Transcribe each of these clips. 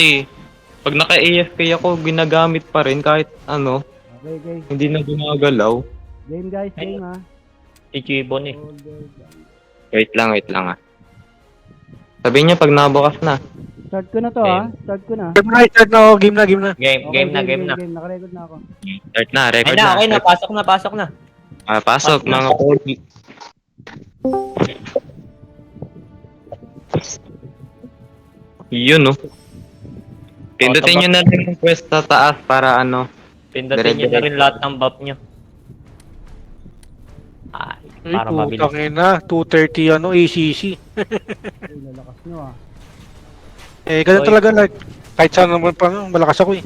Eh, pag naka-AFK ako, ginagamit pa rin kahit ano, Okay, okay. hindi na gumagalaw. Game guys, game ha. Si Chibon eh. Wait lang ah. Sabihin niya pag nabukas na. Start ko na to ha. Start ko na. Game na, start na ako. Game na, game na. Game, Okay, game na, game na. Game. Nakarecord na ako. Start na, Ay record na, na. okay na, pasok na, pasok na. Ah, pasok mga pogi. Yun no. Pindutin nyo na rin yung quest sa taas para ano. Pindutin nyo na rin lahat ng buff nyo. Ay, Ay, para mabilis. putang ina. 230 ano, ACC. Ay, lalakas nyo ha. Eh, ganun Oy. talaga, like, kahit saan naman pa, malakas ako eh.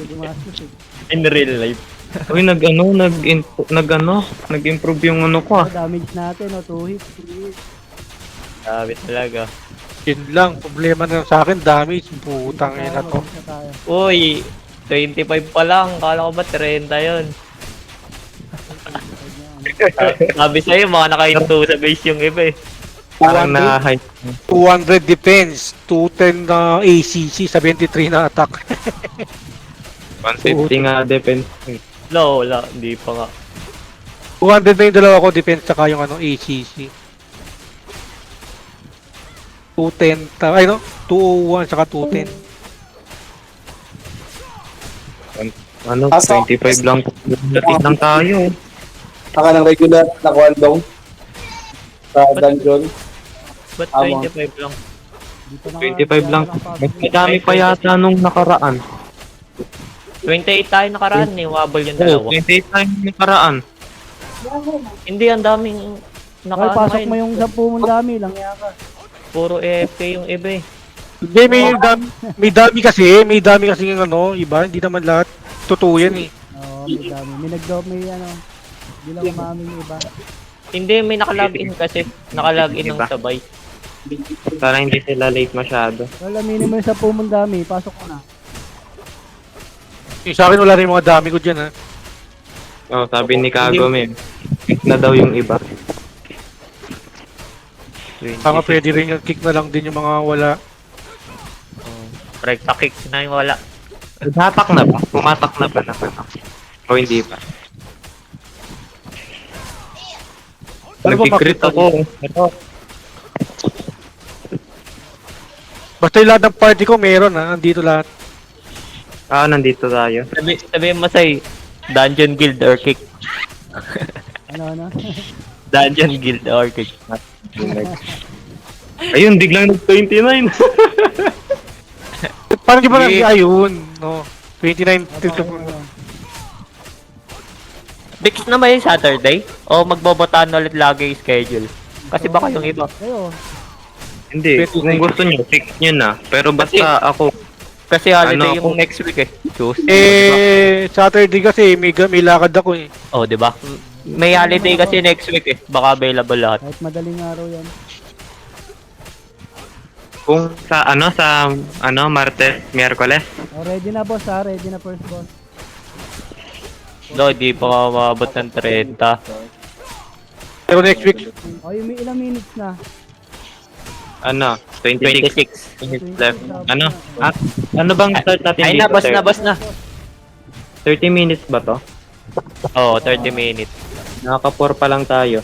Gumastos eh. In real life. Uy, nag-improve yung ano ko ah. Damage natin o. 2 hits, 3 hits. Sabi talaga. Yun lang, problema na sa akin, damage. Putang ina to. Mag-isa tayo. Uy, 25 pa lang. Kala ko ba 30 yun? Sabi sa'yo, mga nakahinto sa base yung iba eh. Parang na-hype. 200 defense, 210 na ACC, 73 na attack. 150 nga defense. Wala, hindi pa nga. 200 na yung dalawa ko defense, saka yung ano, ACC. 210, ay no, 201 saka 210. Ano, 25 lang. Lapit lang tayo. Saka ng regular na Kwandong sa dungeon. Ba't Tama. 25 lang? Di pa 25 lang. Mas madami pa yata nung nakaraan. 28 tayo nakaraan eh. Wabble yung Oo, dalawa. 28 time nakaraan. Hindi, ang daming Ay, naka pasok mo yung 10 mong dami lang yaka. Puro AFK yung iba eh. Hindi, may dami kasi yung ano, iba, hindi naman lahat. Totoo yan eh. Oo, may dami. May nag-drop, may ano. Hindi lang umamin yung iba. Hindi, may nakalagin kasi. Nakalagin ng sabay. Para hindi sila late masyado. Well, aminin mo yung 10 mong dami. Pasok ko na. Yung sa akin wala rin yung mga dami ko dyan ha. Oh, sabi ni Kagome, kick na daw yung iba. Tama pwede rin yung kick na lang din yung mga wala. Right, kick na yung wala. Hatak na ba? Pumatak na ba naman ako? O hindi pa? Ano ba Nag-crit makita ako. Ito. Basta yung lahat ng party ko meron ha, andito lahat. Ah, nandito tayo. Sabihin mo sa'yo, Dungeon Guild or kick. Ano? Dungeon Guild or kick. Ayun, biglang nag-29. Parang di ba ayun, no? 29 Fix na ba yung Saturday? O magbobotaan ulit lagi yung schedule? Kasi baka yung iba. Kayo. Hindi, kung gusto nyo, fix nyo na. Pero basta ako, Kasi holiday Ano yung ako? next week eh. Tuesday. Saturday kasi may lakad ako eh. Oh, di ba? May holiday kasi next week eh. Baka available lahat. Kahit madaling araw yan. kung sa Martes, Miyerkules. Oh, ready na boss ha. Ready na first boss. No, di pa mababot ng 30. Pero next week, Oh, yung may ilang minutes na. Ano, 26 26. minutes left. Ano? Ano bang start natin Ay, dito, nabas sir? na, bas na. 30 minutes ba to? Oo, 30 minutes. Nakaka-4 pa lang tayo.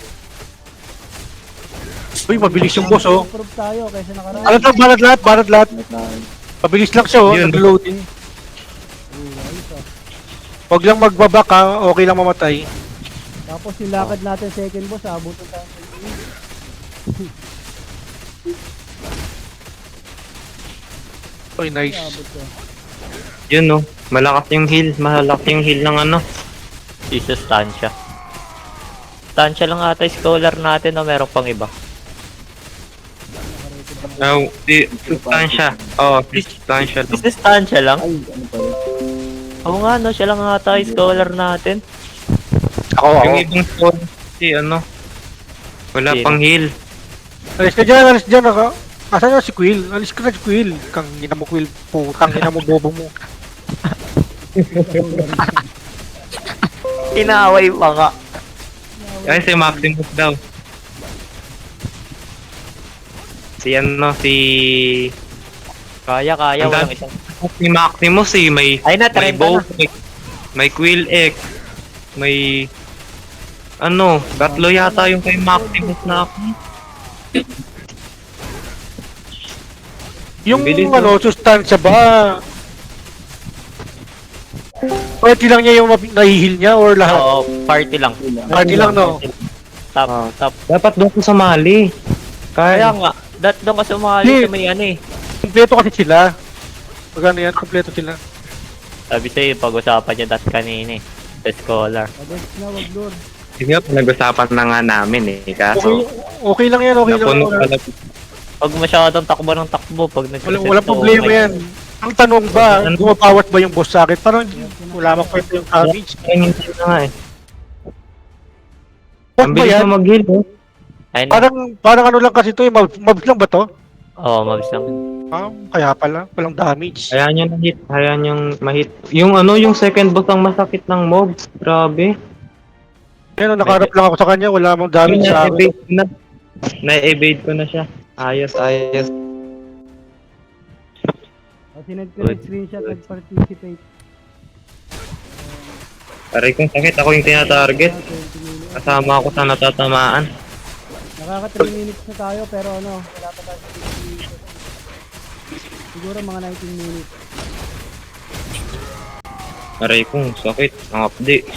uy, mabilis yung boss oh. Improve tayo kaysa nakaraan. Ano to, banat lahat. Mabilis lang siya oh, Yun. nag-loading. Huwag lang magbabak ha, okay lang mamatay. Tapos yung lakad natin second boss, abutin tayo sa Uy, nice. abot ko. Yun no, malakas yung heal. Malakas yung heal ng ano. Isa stansya. Stansya lang ata yung scholar natin o meron pang iba. Sustansya. Oh, sustansya lang. Isa stansya lang? Ay, ano pa yun? Oo nga no, siya lang ata yung scholar natin. Ako. Yung ibang squad, si ano, wala Sino? pang heal. Alis ka dyan. Asan na si Quill? Alis ka na si Quill. Kang ina mo Quill, putang ina mo bobo mo. Inaway pa nga. Ay, si Maximus daw. Si ano, si Kaya, Ang walang dami. isang... Ni Maximus eh, may Ay na, may 30 bow, na. may Quill X, may ano, tatlo yata yung kay Maximus na ako. Yung Bilis, ano, sustansya ba? Pwede lang niya yung nahihil niya or lahat? Oo, party lang. Party lang, no? Top. Dapat doon ko sumali. Kaya Kaya, nga, doon ka sumali Hindi. sa may ano eh. Kompleto kasi sila. Magkano yan? Kompleto sila. Sabi sa'yo, pag-usapan niya dati kanina eh. The scholar. Against na, wag lord. sige nga, pinag-usapan na nga namin eh. Okay, Kaso, okay lang yan, okay lang. napuno pala. Pag masyadong takbo ng takbo, pag nag-reset Walang problema yan. Ang tanong ba, gumabawat ba yung boss sa akin? Parang wala mang kwento yung damage. Ayun na nga eh. Boss Ang ba bilis yan? na mag-heal eh. Ayun na. Parang ano lang kasi ito, mobs lang ba to? Oo, mabis lang. Ah, kaya pala, walang damage. Hayaan nyo na hit. Hayaan yung ma-hit. Yung ano, yung second boss ang masakit ng mobs. Grabe. Yan, nakaharap lang ako sa kanya, wala mang damage sa akin. Na-evade ko na. Na-evade ko na siya. Ayos. O, sinend ko yung screenshot, nag-participate. Aray kong sakit. Ako yung tinatarget. 20 minutes. Kasama ako sa natatamaan. Nakaka 3 minutes na tayo, pero ano, wala pa tayo sa 50 minutes. Siguro mga 19 minutes. Aray kong sakit. Ang update.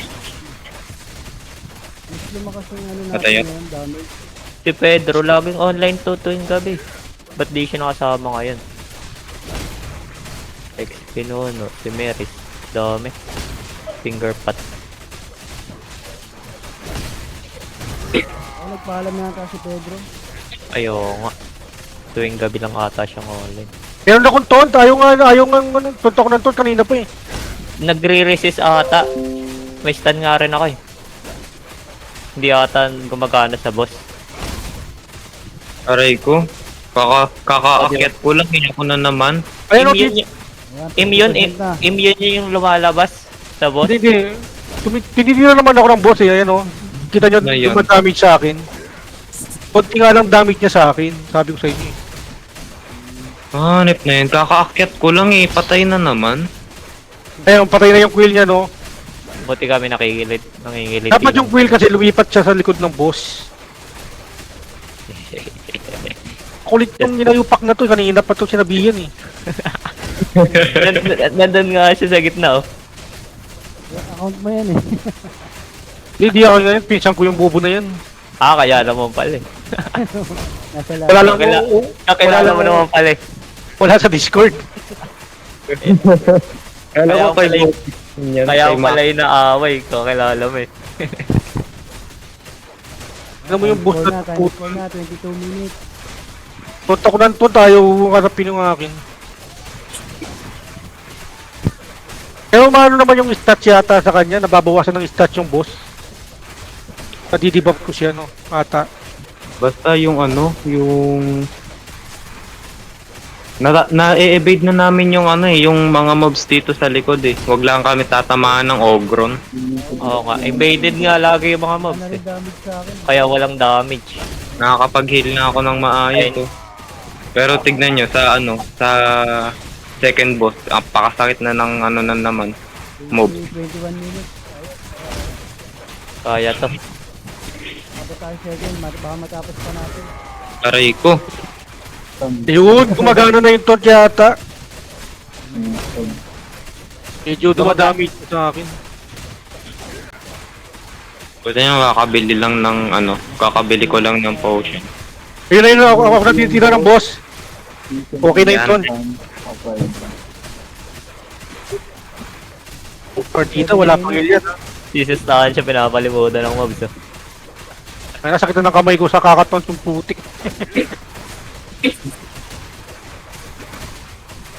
Mas lumakas yung ano Patay natin yan. ngayon, damage. Si Pedro, laging online to tuwing gabi. Ba't di siya nakasama ngayon? Ex Pinuno, si Meris. Dami. Finger pat. O, nagpaalam na ata si Pedro. Ayaw nga. Tuwing gabi lang ata siyang online. Meron akong taunt, ayaw nga, ano, tuntok ng taunt kanina pa eh. Nagre-resist ata. May stun nga rin ako eh. Hindi ata gumagana sa boss. Aray ko. Kakaakyat ko lang. Ako na naman. Ayun, Immune, Ayan, immune, 50% na. immune niya yung lumalabas sa boss. hindi. Tinitira naman ako ng boss eh, ayan o. Kita nyo, Na yun. damage sa akin. Kunti nga lang damage niya sa akin, sabi ko sa inyo eh. Hanip na yun. Kakaakyat ko lang eh. Patay na naman. Ayun, patay na yung quill niya no. Buti kami nakikilid. Nangingilid. Dapat yung quill kasi lumipat siya sa likod ng boss. Kulit tong ginayupak na to, kanina pa to sinabihan eh. Nandun nga siya sa gitna oh. Yung account mo yan eh. Hindi ako ngayon, pinsan ko yung bobo na yan. Ah, kaya naman pala eh. Nasa lahat. Wala lang, Kakilala mo naman pala eh. wala sa Discord. Alam Kaya ko kay pala boss. Yan, Kaya kay pala yung naaway. Kakilala mo eh. Alam mo yung boss na Time score na, 22 minutes. tunta ko ng tunta, ayaw harapin yung akin. Pero maano naman yung stats yata sa kanya, nababawasan ng stats yung boss. Nadidibag ko siya no, ata. Basta yung ano, yung na-evade na namin yung ano eh, yung mga mobs dito sa likod eh. Huwag lang kami tatamaan ng Ogron. Oo nga. Invaded nga lagi yung mga mobs Ano eh. rin damage sa akin. Kaya walang damage. Nakakapag-heal na ako ng maayos Ayun. oh. Pero tignan nyo sa ano, sa second boss, ang pakasakit na ng ano na naman. Mob. 21 minutes. Kaya to. Tapos tayo second, baka matapos pa natin. Aray ko. Yun, gumagana na yung taunt yata. Medyo dumadamage sa akin. Pwede nyo kakabili lang ng ano, kakabili ko lang ng potion. Ayun na yun, ako natitira ng boss. Okay na yung Yan. taunt. Partita, wala pang alien ha. Sisistahan siya pinapalimutan ng mobs oh. Ay, nasakit na ng kamay ko sa kakataunt yung putik.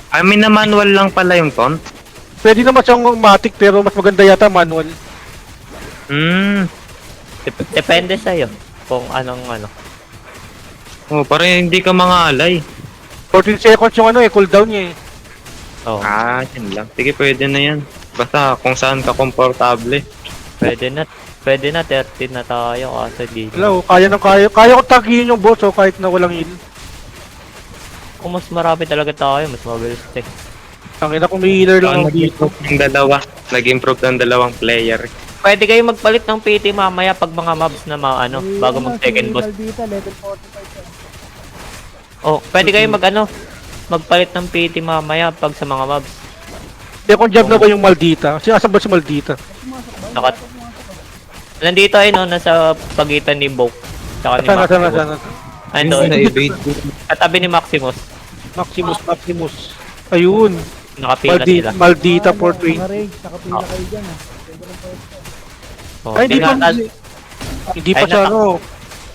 I mean na manual lang pala yung taunt. Pwede naman siyang matic pero mas maganda yata manual. Depende sa'yo. Kung anong ano. Oh, parang hindi ka mga alay. 14 seconds yung ano eh, cooldown niya eh. Oh, Yun lang. Sige, pwede na yan. Basta kung saan ka komportable. pwede na. Pwede na, 13 na tayo kasi di. Hello, kaya ko tagihin yung boss oh, kahit na walang heal. Kung mas marami talaga tayo, mas mabilis check. Ang ina kung may healer lang ako dito. Nag-improve ng dalawang player. Pwede kayo magpalit ng PT mamaya pag mga mobs na mga ano, bago mag second boss. Maldita, level 45 siya. Oh, pwede kayo magpalit ng PT mamaya pag sa mga mobs. Hindi kung job na ba yung Maldita? Kasi asan ba si Maldita? Nakat. Nandito ay no, nasa pagitan ni Boke. Tsaka ni Sana, Maximus. sana. Andun, Na-evade. katabi ni Maximus. Maximus. Ayun. Nakapila sila. Maldita for 20. Mga rage, nakapila kayo dyan ah. Ganda ng pwesto. Oh, Ay, hindi pa. tinatag- Hindi pa Ay, siya, ano,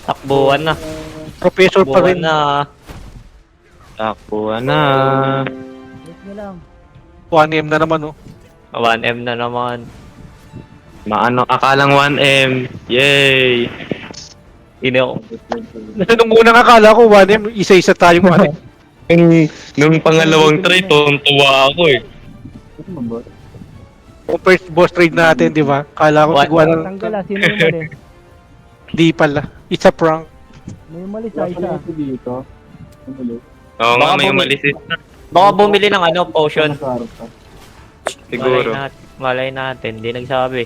Takbuhan na. professor pa Takbuhan rin. na. Takbuhan na. Wait nyo lang. 1M na naman, oh. 1M na naman. Akalang 1M. Yay! Ino. Nung unang akala ko 1M, isa-isa tayong 1M. Nung pangalawang try, tuwa ako eh. Yung first boss trade natin, di ba? Akala ko What? siguro Tanggal ah, sino yung mali? di pala. It's a prank. May mali sa isa. Oo nga, Baka may bumi- umalis eh. Baka bumili ng ano, potion. Siguro. Malay natin, hindi nagsabi.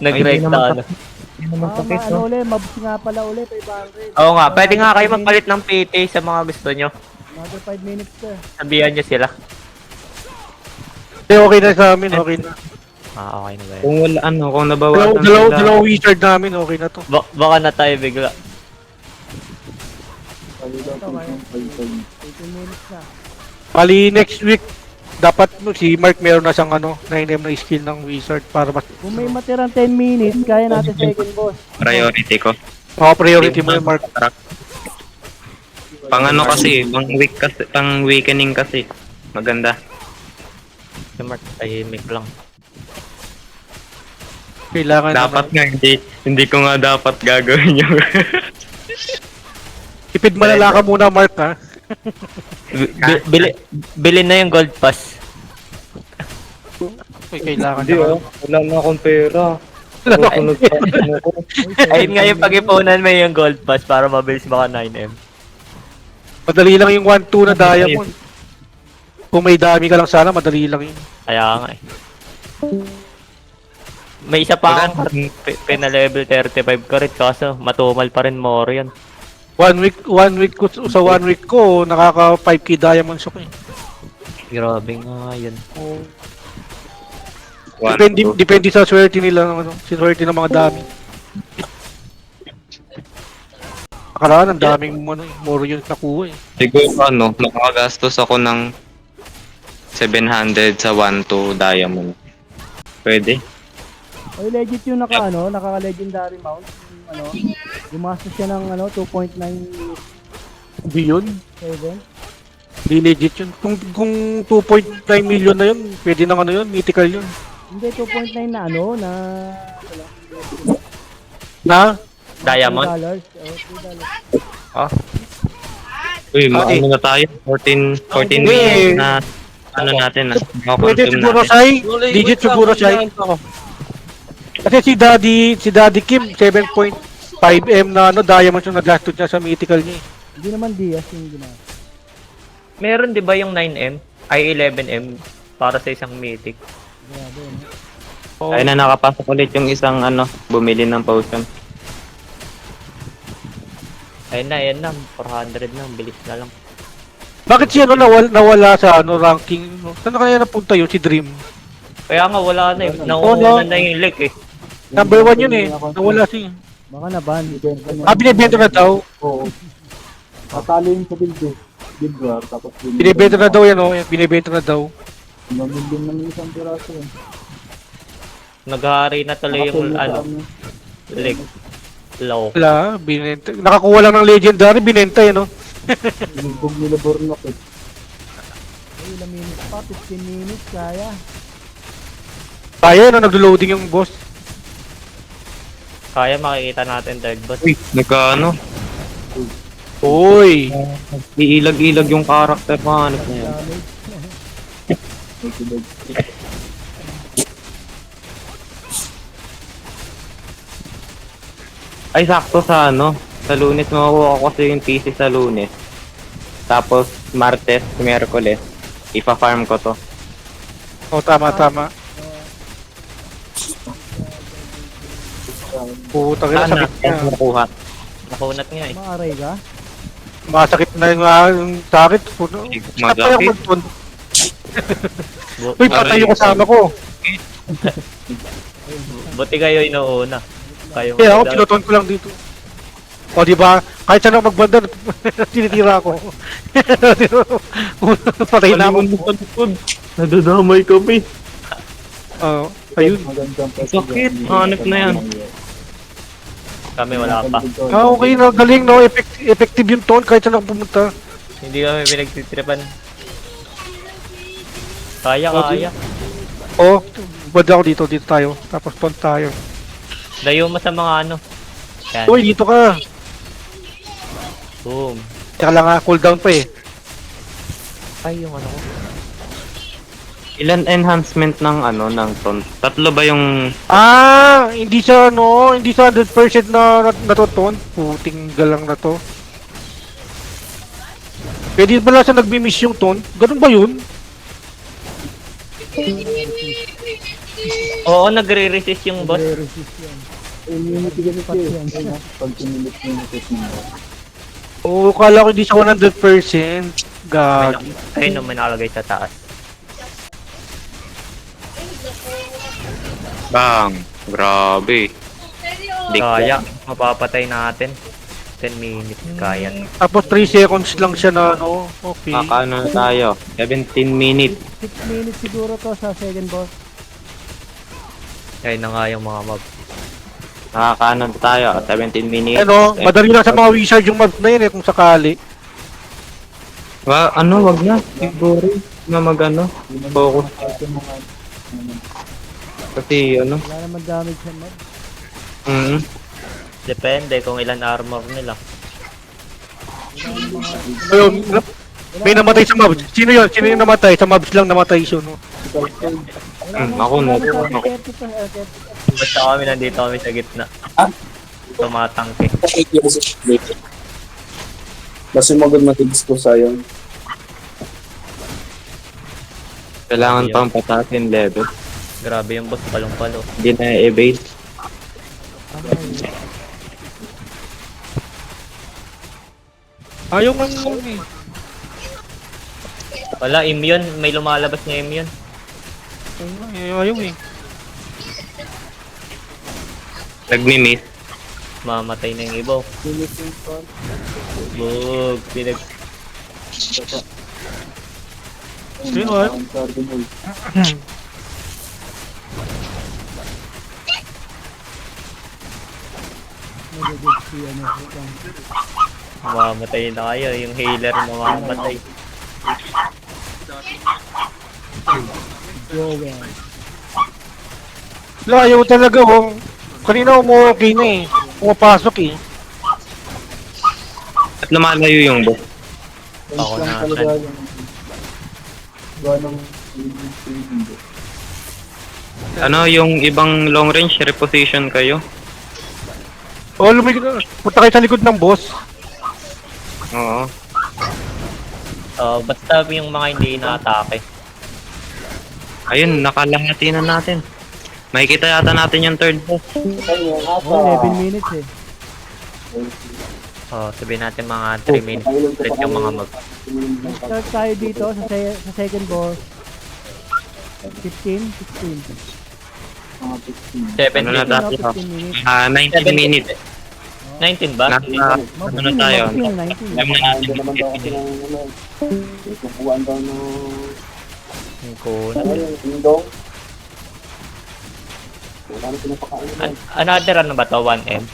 Nag-rate na ano. Ano ulit, mabs nga pala ulit, 500. Oo nga, pwede nga kayo magpalit ng PT sa mga gusto nyo. Another 5 minutes ka. Sabihan nyo sila. Okay na sa amin, okay na. Ah, okay na ba yun? Kung wala, kung nabawasan Dalawang wizard namin, okay na to. Baka na tayo bigla. Ito kayo. 18 minutes na. Bali, next week, dapat si Mark meron na siyang 9M na skill ng wizard para mas Kung may matirang 10 minutes, kaya natin second boss. priority ko. priority mo yung Mark. Pang ano kasi, pang weakening kasi. Maganda. Si Mark, tahimik lang. Kailangan Dapat nga, hindi ko nga dapat gagawin yung... Tipid malala ka muna, Mark, ha? Bilhin na yung gold pass. Kailangan Hindi na. wala na akong pera. Ayun nga yung pag-ipunan mo yung gold pass para mabilis baka 9M. Madali lang yung 1-2 na diamond. Kung may dami ka lang sana, madali lang yun. Kaya nga eh. May isa pa akong pina-level 35 ka rin kaso matumal pa rin more yun. 1 week ko, sa 1 week ko, nakaka 5k diamonds ako eh. Grabe nga yun. Depende sa swerte nila, swerte ng mga dami. Nakaraan, ang daming more yun nakuha eh. Siguro makagastos ako ng 700 sa 1-2 diamond. Pwede? Oy, legit yung naka-legendary mount. Gumastos siya ng 2.9 Beyond? 7. Di legit yun. Kung 2.9 million na yun, pwede na yun, mythical yun. Hindi, 2.9 na na... Na? Diamond? $2. Oh, $2. Uy, Ah, ano na tayo? 14 Hindi. minutes na natin na. Pwede siguro Sai, legit siguro Sai. Kasi si Daddy Kim, 7.5M na diamond yung nagastos niya sa mythical niya eh. Hindi naman Diaz yung ginagawa. Meron di ba yung 9M? Ay 11M para sa isang mythic? Grabe, no? Oh. Ay na nakapasok ulit yung isang bumili ng potion. Ayun na, 400 na, bilis na lang. Bakit siya nawala sa ranking? Saan na kaya napunta yun? Si Dream. Kaya nga wala na eh, no. nauuna na yung leak eh. Number 1 yun eh. Nawala siya. Baka na-ban. Binibenta na daw. Oo. Patalo yung sa build tapos Binibenta na daw yan oh. Binibenta na daw. Namilin ng isang piraso eh. Naghahari na tuloy yung leak. Low. Wala, binenta. Nakakuha lang ng legendary, binenta yan oh. Binugbog nila Bornok eh. Ay, ilang minutes pa? 15 minutes, kaya. Kaya no, naglo-loading yung boss. Kaya makikita natin third boss. Uy, Uy! iilag-ilag yung character pa. Ano yan? Damage. Ay, sakto sa ano. Sa Lunes, makukuha ko kasi yung PC sa Lunes. Tapos, Martes, Miyerkules, ipa-farm ko to. O, tama, tama. Putang ina, Sana, sakit niya. makuha. Nakunat nga eh. Maaray ka? Masakit na yung sakit. Puno. Sakit Masakit. yung magtun. Bu- Uy, patay yung kasama ko. Buti kayo inuuna. Kayo Kaya ako, piloton ko lang dito. O, di ba? Kahit saan ako magbanda, tinitira ako. Patay na ako. Nadadamay kami. Ayun. Sakit. Hanap na yan. Kami wala pa. Okay na, galing no. Effective yung tone kahit saan ako pumunta. Hindi kami pinagtitripan. Kaya, Okay. kaya. O, banda ako dito tayo. Tapos tone tayo. Layo mo sa mga ano. Yan. Uy, dito ka. Boom. Tsaka lang nga, cooldown pa eh. Ay, yung ano ko. Ilan enhancement ng ano, ng tone? Tatlo ba yung... Hindi siya 100% na natuton. Puting galang na to. Pwede pala siya nagmi-miss yung tone? Ganun ba yun? Oo, nagre-resist yung boss. Resist yan. Pat yan. Oo, kala ko hindi siya 100%. Gag. Ayun naman nakalagay sa taas. Bang! Grabe. Kaya, mapapatay natin. 10 minutes, kaya. Tapos 3 seconds lang siya na ano. Okay. Kakaano na tayo? 17 minutes. 6 minutes siguro to sa second boss. Ayun na nga yung mga mob. Nakakaano na tayo? 17 minutes. Ano, madali lang sa mga wizard yung map na yun eh kung sakali. Wag na. Siguro na mag-ano. Focus. Kasi ano. Wala naman damage yan, Mab. Depende kung ilan armor nila. Ayun, may namatay sa mobs. Sino yun? Sino yung namatay? Sa mobs lang namatay siya, no? Ako na. Basta kami nandito kami sa gitna. Tumatangke. Mas sumagod matigis ko sa'yo. Kailangan pang patasin level. Grabe yung boss, palong-palo. Hindi na evade. Ayaw nga yun eh. Wala, immune. May lumalabas na immune. Ayaw eh. Nagmi-miss. Mamatay na yung iba. Bug, Sino ayaw? Mamamatay na kayo. Yung healer mamamatay. Wala, ayaw talaga oh. Kanina okay na eh. Pumapasok eh. At lumalayo yung boss. Ako nasan. Ano yung ibang long range reposition kayo? Oh, lumigod na. Punta kayo sa likod ng boss. Oo. Basta yung mga hindi na-atake. Ayun, nakalahati na natin. Makikita yata natin yung third boss. Oh, 11 minutes eh. Sabihin natin mga 3 minutes ulit yung mga mag. Start tayo dito sa second boss. 15, 16. 17 Ano na tayo? 15 minutes. 19 minutes. 19 ba? Nasa, ano na tayo? 19. Alam na natin. naman daw kasi ng ano. Kukuhaan daw ng... Yung kuna. Ano yung indong? Wala na pinapakain na. Another ano ba to? 1M?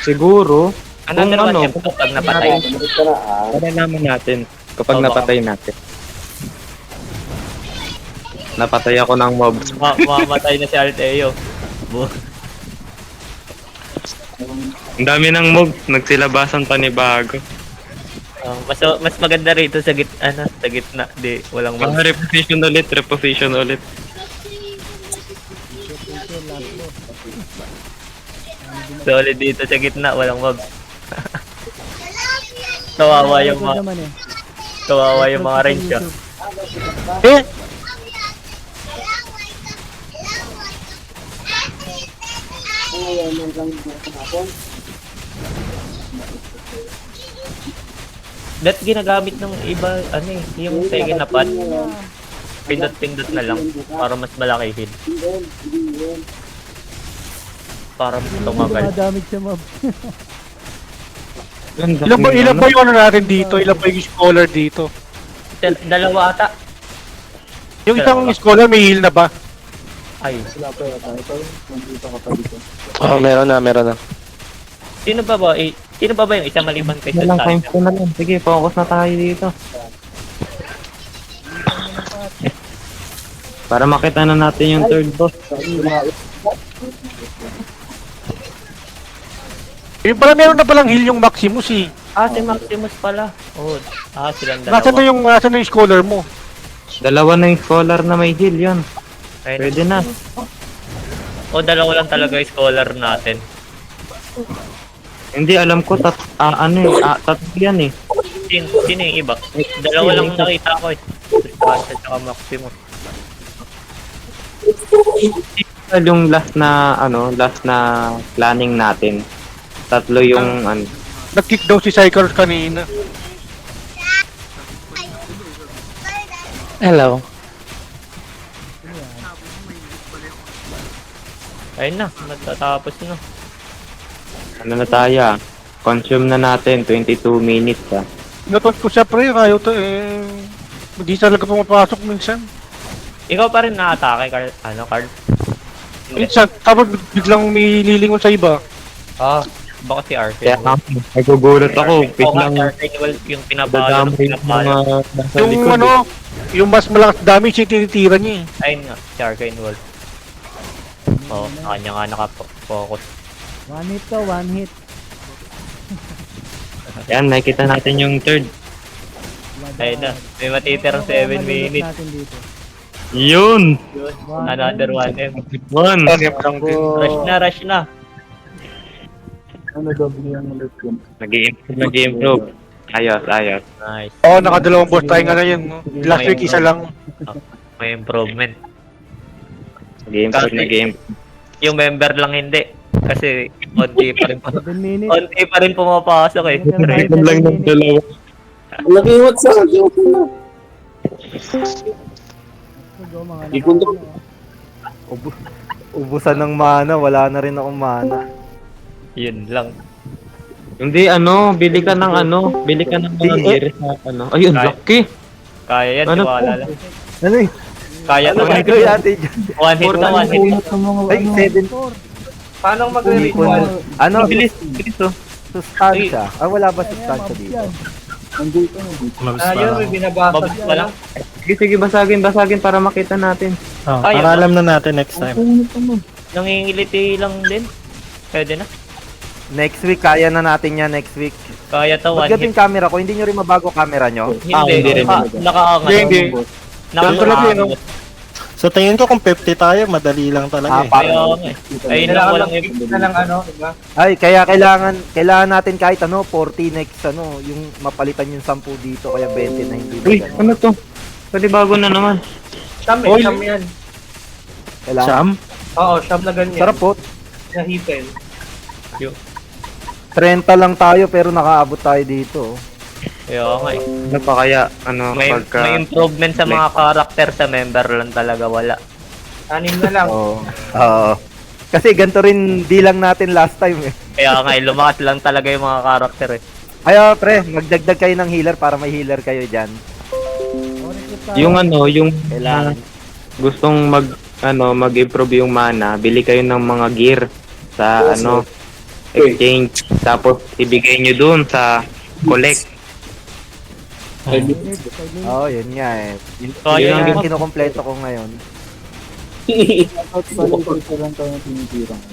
Siguro, Another kung ano, 1M to pag napatay. Balik ka na ah. malalaman natin kapag Oo, napatay natin. Napatay ako ng mobs. Mamatay na si Alteo. Ang dami ng mobs, nagsilabasan pa ni bago. Mas maganda rito sa gitna, sa gitna. Di, walang mag... Reposition ulit, reposition ulit. Solid dito sa gitna, walang mob. Kawawa yung Ito mga, naman eh. kawawa yung mga range ah. Eh, That ginagamit ng iba, ano eh, yung second na pad. Pindot-pindot na lang para mas malaki heal. Para mas tumagal. Dumadamage siya, mob. ilan ba yung ano natin dito? Ilan ba yung scholar dito? Dalawa ata. Yung isang scholar may heal na ba? Ay, Oh, meron na. sino ba ba? Sino ba yung isa maliban kay Na lang, Sultan? times 2 na lang. Sige, focus na tayo dito. Para makita na natin yung third boss. Yung pala meron na palang heal yung Maximus eh. Ah, si Maximus pala. Oh, silang dalawa. Nasaan na yung scholar mo? Dalawa na yung scholar na may heal yun. Ayun. Pwede na. O, dalawa lang talaga yung scholar natin. Hindi, alam ko, tatlo yan eh. Sino yung iba? Dalawa lang nakita ko eh. Suspasa tsaka Maximus. Yung last na planning natin. Tatlo yung Nag-kick daw si Cyclops kanina. Hello. Ayun na, natatapos na. ano na tayo ah. Consume na natin, 22 minutes ah. Natot ko siya pre, ayaw to eh. Hindi talaga pumapasok minsan. Ikaw pa rin na-atake, Carl. Ano, Carl? Hindi. Minsan, tapos biglang may lilingon sa iba. Ah, baka si Kaya Arcane. nagugulat ako. Oo nga, Biglang si Arcane Wall, yung pinapalo ng dadamay yung pinapalo. mga nasa Yung likod. ano, yung mas malakas damage yung tinitira niya eh. Ayun nga, si Arcane Wall. Oo, sa kanya nga nakafocus. One hit to, one hit. Yan, nakikita natin yung third. Ayun na, may matitirang 7 minutes. Natin dito. Yun! Another 1M. One! Rush na. Nag-i-improve. Ayos. Nice. Oo, nakadalawang boss tayo nga na yun. No? Last week isa lang. May improvement. Nag-i-improve. Yung member lang hindi. Kasi onti pa rin 7 minutes. onti pa rin pumapasok eh. Ito lang ng dalawa. Nakiwat sa akin. Go, mga Ikundo. Ubusan ng mana, wala na rin akong mana. Yun lang. Hindi, bili ka ng mga gear sa Ayun, Kaya. lucky! Kaya yan, Ano tiwala to? lang. Ano eh? Kaya to. Ano gagawin natin dyan? One hit na, one hit. Ay, 7. Paano Ipon. Ano? Bilis oh. Sustansya. Ah, wala ba sustansya dito? Mabos pa lang. Sige, basagin para makita natin. Ay, Para alam na natin next time. Nangingiliti lang din. Pwede na. Next week, kaya na natin yan next week. Kaya to, Ba't one yung hit. camera ko? Hindi nyo rin mabago camera nyo? hindi rin. Nakaangat. Hindi. Ganun talaga yun, no? So tingin ko kung 50 tayo, madali lang talaga eh. Kaya nga eh. Ayun lang, walang Ay, kaya kailangan natin kahit 40 next yung mapalitan yung 10 dito, kaya 20 na hindi Uy, na gano'n. ano to? Pwede bago na naman. Kailangan. Sham? Sarap po. 30 lang tayo pero nakaabot tayo dito. Kaya nga eh. Ano pa kaya? May improvement sa mga karakter sa member lang talaga wala. Oo. Oo. Kasi ganito rin di lang natin last time eh. Kaya nga eh, lumakas lang talaga yung mga karakter eh. Ayo pre, magdagdag kayo ng healer para may healer kayo dyan. Yung Kailangan. gustong mag-improve yung mana, bili kayo ng mga gear sa exchange, tapos ibigay nyo dun sa collect. Oo, yun nga eh. Kaya Yun nga. yung kinukompleto ko ngayon.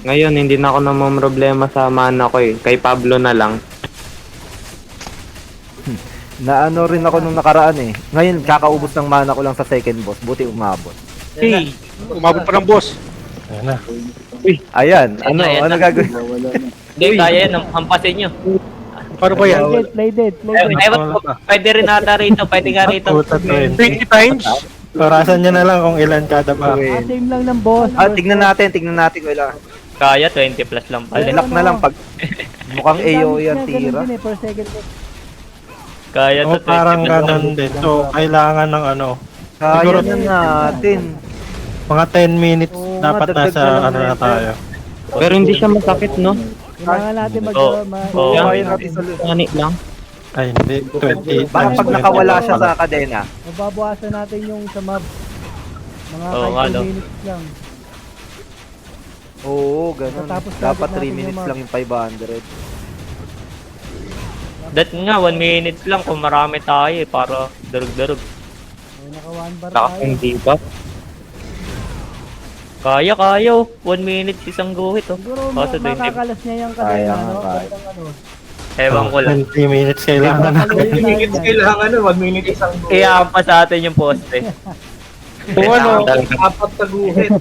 Ngayon, hindi na ako problema sa mana ko eh. Kay Pablo na lang. Naano rin ako nung nakaraan eh. Ngayon, kakaubos ng mana ko lang sa second boss. Buti umabot. Hey, umabot pa ng boss. Ayan na. Ayan, ano, Ayan ano na. gagawin? Hindi, kaya yan. Hampasin nyo. Paano ba yan? Play dead. Ewan ko, pwede rin ata rito. Pwede ka rito. Puta 20 20. times? Orasan nyo na lang kung ilan kada ba. Same lang ng boss. Tignan natin, wala. Kaya 20 plus lang pala. Lock na lang pag mukhang AOE ang tira. Ganun din eh, per second death. Kaya O to 20 parang plus lang. ganun din. So, kailangan ng ano, Kaya Siguro- na natin. mga 10 minutes Oo nga, dapat dagdag nasa na lang ano na na tayo. Pero hindi siya masakit, no? Kailangan natin Oo. Oo. Kaya natin sa Ani lang. Ay, hindi. 28 Baka times pag 20 nakawala lang siya pala. sa kadena. Mababawasan natin yung sa mob. Mga Oo kahit nga, 2 no? minutes lang. Oo, ganun. Tapos Dapat target 3 natin minutes yung lang yung 500. Dat nga, 1 minute lang kung marami tayo eh, para darug-darug. May naka 1 bar Lakas tayo. ng diba? Kaya, 1 minute isang guhit oh. Siguro Kaso 20, makakalas niya yung Kaya kadena, nga, no? kaya. Bandang ano. ewan ko lang. 20 minutes kailangan na. Kailangan na, 1 minute isang Kaya pa sa atin yung poste. Kung ano, apat na guhit.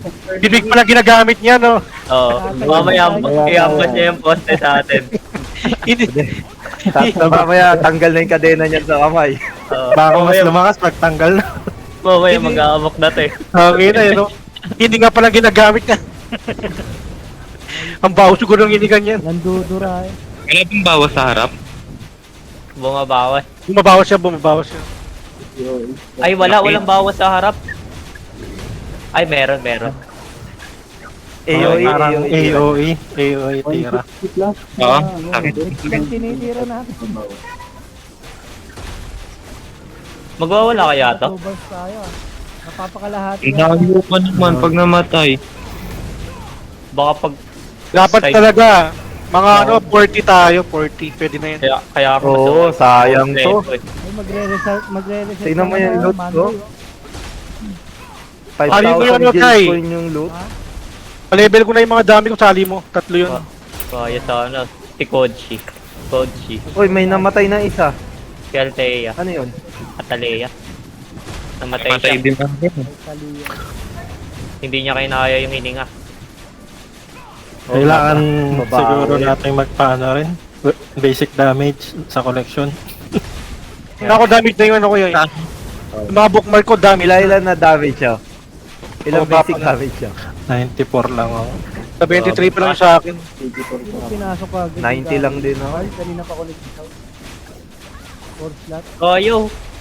bibig pala ginagamit niya, no? Oo. Mamaya, iampas niya yung poste sa atin. Hindi. Tapos mamaya tanggal na yung kadena niyan sa kamay. Oo. Baka mas Mamaya- lumakas pagtanggal na. Mamaya mag-aamok na to eh. Okay na, no? Hindi nga pala ginagamit niya. Ang baho siguro ng inigan yan. Nandudura eh. Wala bang bawas sa harap? Bumabawas. Bumabawas siya. Ay, walang bawas sa harap. Ay, meron. AOE, Parang AOE. AOE tira. Oo, sakit. Yung tinitira natin. Magwawala kaya to? 2 bars tayo ah. Napapakalahati. Inayo pa naman pag namatay. Baka pag Dapat Side. talaga, mga ano, 40 tayo, 40, pwede na yan. kaya ako Oo, nasuot. sayang to. Ay, magre-reset. Tingnan mo yung loot ko. Ano yung 5,000 ano, gil Kai? coin yung loot. Pa-level ko na yung mga dami ko, sali mo. 3 yun. Kaya sana. Si Kochi. Uy, may namatay na isa. Si Althea. Ano yun? Atalea. Namatay Matay siya. din natin. Hindi niya kinaya yung hininga. Kailangan Babawi. siguro natin magpaano rin. Basic damage sa collection. Ako damage na yung ano ko yun. Yung mga bookmark ko, damage. Ilan na damage siya? Ilang Oh, basic baka- damage siya? 94 lang ako. Sa 23 pa lang sa akin. Pinasok ka. 90 lang din ako. Ay, kanina pa ulit ito. 4 slot. Kayo.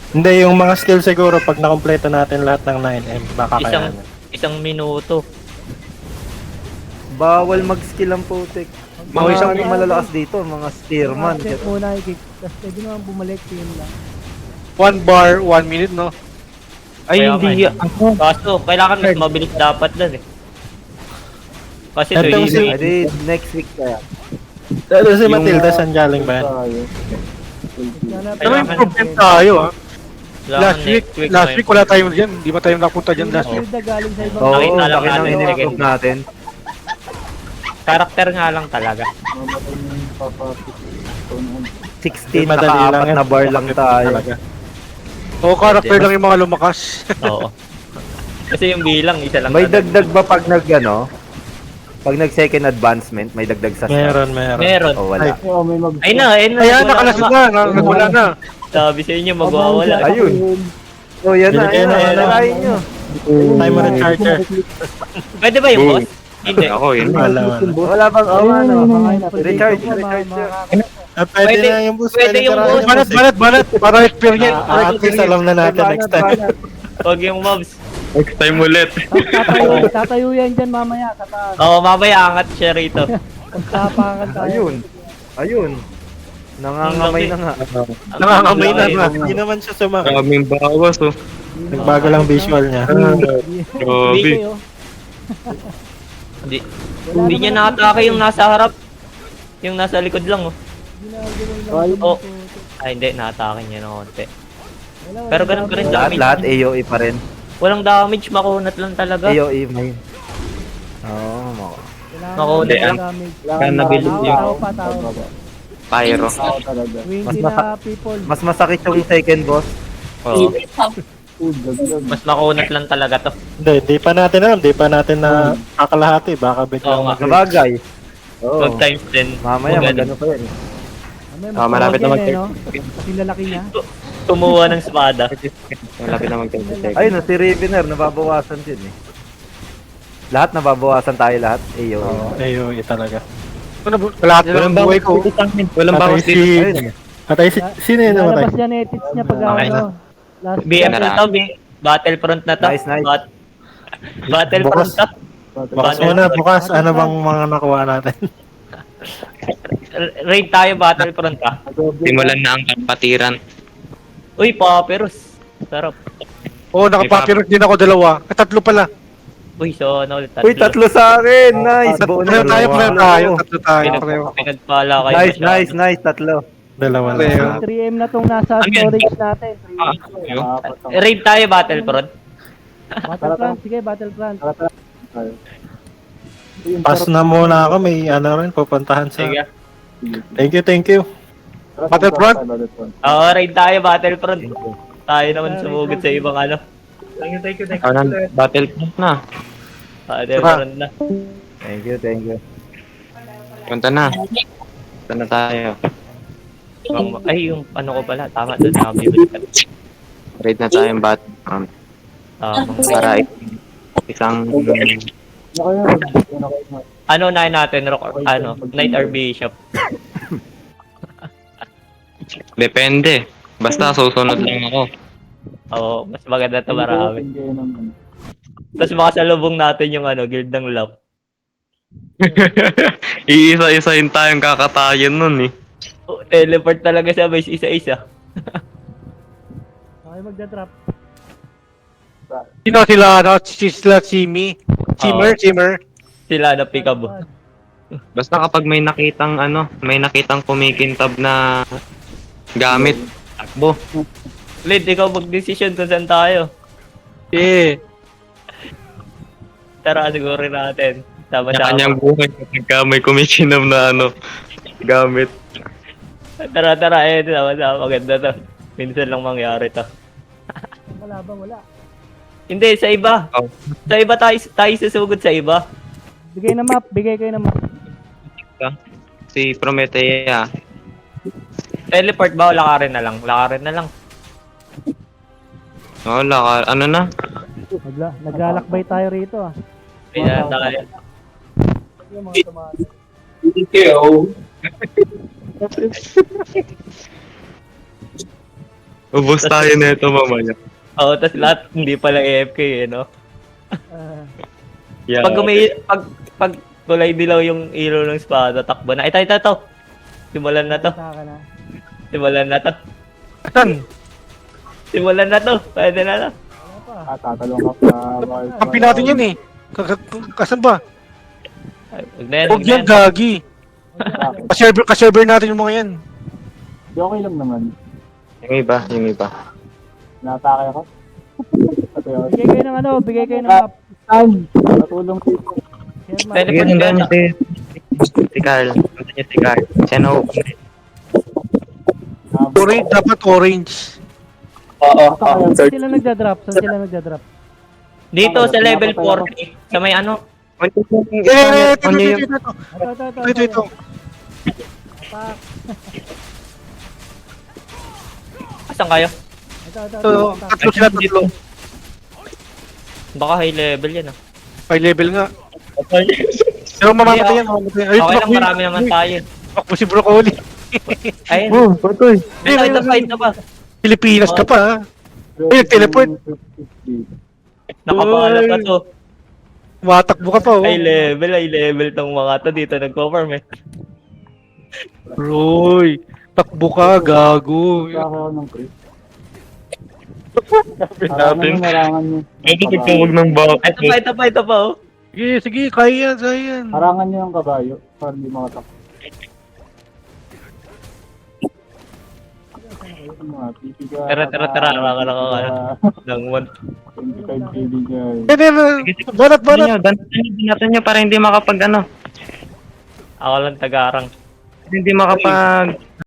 Hindi, yung mga skill siguro pag nakompleto natin lahat ng 9M, baka kaya. Isang minuto. Bawal mag-skill ang putik. Mga Mga isang isang- malalakas dito, mga spearman. Check muna i-kick. Tapos pwede naman bumalik. Yun lang. 1 bar, 1 minute, no? Ay, Kaya hindi. nga, Kaso, kailangan mas mabilis dapat dun eh. Kasi Ito yung 20 si- Edi, next week kaya. Pero si Matilda, saan galing ba yan? Sana- Ano yung improvement tayo, ha? kailangan Last week wala tayong dyan. Hindi ba tayo napunta dyan last week? Shield na galing sa ibang Oo, Nakita lang laki ng natin, in-improve sige. natin. Karakter nga lang talaga. 16, Madali lang naka-apat yan. na bar lang tayo. Talaga. Oo, character lang yung mga lumakas. Oo. Kasi yung bilang, isa lang. May na- dagdag ba pag nag, ano? Pag nag second advancement, may dagdag sa stat? Meron. Meron. O wala. Ay na. Ayan, wala nakalas naman. na. Nagwala na. Sabi sa inyo, magwawala. Ayun. O yan na, Binigay yan na, na. yan na. Narahin nyo. Timer and charger. Pwede ba yung boss? Hindi. Ako, yun. Wala. Wala bang, oh ano. Recharge, Mga- recharge nyo. Pwede Pwede- na yung boost. pwede yung tirahin boost. yung Banat. Para experience. At least alam na natin next time. Huwag yung mobs. Next time ulit. Tatayo yan dyan mamaya. Kataas. Oo, mamaya angat siya rito. Tapakan tayo. Ayun. Nangangamay na nga. Nangangamay na nga. Hindi naman siya sumakit. Maraming bawas, oh. Nagbago lang visual niya. Grabe. Hindi. Hindi. Hindi niya nakatake yung nasa harap. Yung nasa likod lang, oh. Oh. Ay, hindi. Nakatake niya ng konti. Pero ganun pa rin damage. Lahat AOE pa rin. Walang damage, makunat lang talaga. AOE may. Oo, Makunat lang. Kaya nabilis yung Tao pa, tao. pyro. 20 na people. mas masakit yung second boss. Oo. Mas makunat lang talaga to. Hindi pa natin alam. Hindi pa natin na kakalahati. Baka Oo biglang nga. Sabagay. Oo. Mag times 10. Mamaya magano pa yan. malapit na mag no? Kasi lalaki niya. Tumuha ng espada. Malapit na mag 30 seconds. Ayun, si Ravener, nababawasan din eh. Lahat nababawasan tayo lahat. Ayo. AOE talaga. Lahat Walang ng buhay bawas ko. dito sa amin. Walang Patay bawas si... dito. Ayun. Patay si... Sino yun namatay? Lalabas yan edits niya pag Okay na. ano. Last BM Yan na to, Battlefront na to. Nice, nice. Battlefront to. Bukas muna, bukas. Ano bang mga nakuha natin? Raid tayo, Battlefront ka. Simulan na ang kapatiran. Uy, Papyrus. Sarap. Oo, nakapapirot din ako dalawa. Tatlo pala. Uy, so ano ulit Uy, tatlo sa akin. Nice. Tatlo Bonus. tayo, pareho tayo. Tatlo tayo, pareho. Pinagpala kayo. Nice, masyado. nice, nice. Tatlo. Dalawa Pareho. lang. 3M na tong nasa Ano yan? storage natin. 3M. Raid tayo, Battlefront. Battlefront, sige, Battlefront. Pass na muna ako. May ano rin, pupuntahan sa... Sige. Thank you. Battlefront? Oo, raid tayo, Battlefront. Tayo naman sumugod sa ibang ano. Battlefront na. Battlefront na. Thank you, thank you. Punta na. Punta na tayo. Ay, yung ano ko pala. Tama, doon na kami balikan. Raid na tayo yung Battlefront. Para isang... Ano na natin, ano, Knight or Bishop. Depende. Basta susunod lang ako. Oo, mas maganda to marami. Tapos makasalubong natin yung ano, Guild ng Love. Iisa-isahin tayong kakatayan nun eh. Oh, teleport talaga siya, base isa-isa. Okay, magda-drop. Sino sila, ano? Sila Simi. Simmer. Sila na pick up. Basta kapag may nakitang ano, may nakitang kumikintab na gamit, takbo. Lid, ikaw mag-decision kung saan tayo. Eh. Tara, siguro natin. Sa Sama-sama. kanyang buhay kapag may kumikinab na ano, gamit. Tara, sama-sama. Maganda to. Minsan lang mangyari to. Wala ba? Wala. Hindi, sa iba. Oh. Sa iba tayo susugod sa iba. Bigay na map, bigay kayo ng map. Si Promethea. Teleport ba o lakarin na lang? Lakarin na lang. Wala ka, ano na? Naglalakbay tayo rito ah. Kaya tayo. Yung mga tumahan. Ubus tayo na ito mamaya. Oo, tas lahat hindi pala AFK eh, no? Ah, Yeah. Pag kulay dilaw yung ilaw ng espada, takbo na. Ito. Simulan na to. saka na. Simulan na to. Saan? Simulan na to. Pwede na to. Wala pa. Kampi natin yan eh. Kasan ba? Ay, Huwag na yan, Huwag huwag na yan, yan. gagi. Ka-server natin yung mga yan. Okay lang naman. Yung iba. Natake ako. Bigay kayo ng ano, bigay kayo ng map. Saan? Natulong dito. Share map. Teleport Ayun, ka na. si Carl. Nandun niya si Carl. Siya na Orange, dapat orange. Saan sila nagda-drop? Saan sila nagda-drop? Dito sa level 40, sa may ano, Ito. Atak. asan kayo? Ito. Tatlo sila, tatlo. Baka high level yan ah. High level nga. Pero mamamatay yan, mamamatay. Ay, Okay lang, marami naman tayo. Takbo si Broccoli. Ayun. Patoy. Ito pa. Pilipinas ka pa, ha? Ay, nag-teleport. Nakapala pa to. Matakbo ka pa, oh. High level tong mga to dito nag-perform eh. Roy, takbo ka, gago. Natin. Ito pagkawag ng bakit. Ito pa oh. Sige, kaya yan. Harangan niyo yung kabayo para hindi makatakot. Tara, harangan ako ng one. 25 KD guys. Banat. Banatan nyo para hindi makapag ano. Ako lang tagarang. Hindi makapag